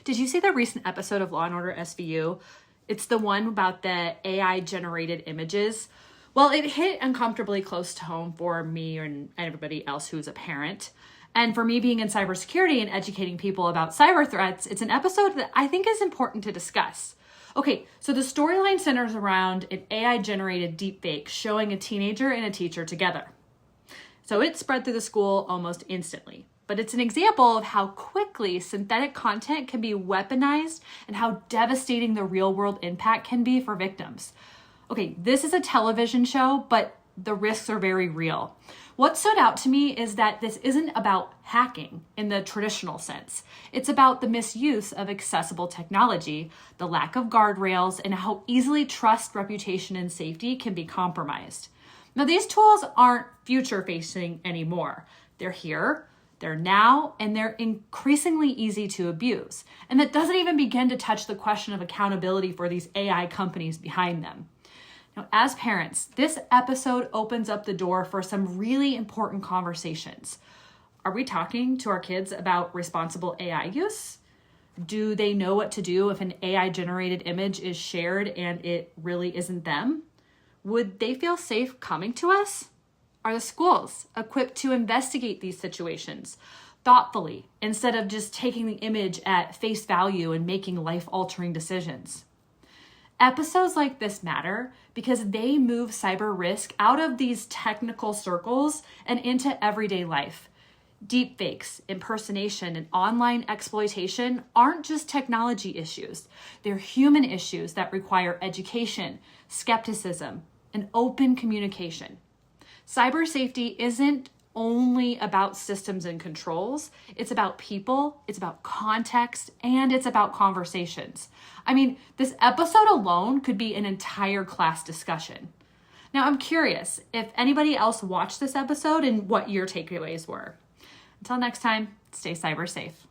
Did you see the recent episode of Law & Order SVU? It's the one about the AI-generated images. Well, it hit uncomfortably close to home for me and everybody else who's a parent. And for me being in cybersecurity and educating people about cyber threats, it's an episode that I think is important to discuss. Okay, so the storyline centers around an AI-generated deepfake showing a teenager and a teacher together. So it spread through the school almost instantly. But it's an example of how quickly synthetic content can be weaponized and how devastating the real-world impact can be for victims. Okay, this is a television show, but the risks are very real. What stood out to me is that this isn't about hacking in the traditional sense. It's about the misuse of accessible technology, the lack of guardrails, and how easily trust, reputation, and safety can be compromised. Now, these tools aren't future-facing anymore. They're here, they're now, and they're increasingly easy to abuse. And that doesn't even begin to touch the question of accountability for these AI companies behind them. Now, as parents, this episode opens up the door for some really important conversations. Are we talking to our kids about responsible AI use? Do they know what to do if an AI-generated image is shared and it really isn't them? Would they feel safe coming to us? Are the schools equipped to investigate these situations thoughtfully instead of just taking the image at face value and making life-altering decisions? Episodes like this matter because they move cyber risk out of these technical circles and into everyday life. Deepfakes, impersonation, and online exploitation aren't just technology issues. They're human issues that require education, skepticism, and open communication. Cyber safety isn't only about systems and controls. It's about people, it's about context, and it's about conversations. I mean, this episode alone could be an entire class discussion. Now, I'm curious if anybody else watched this episode and what your takeaways were. Until next time, stay cyber safe.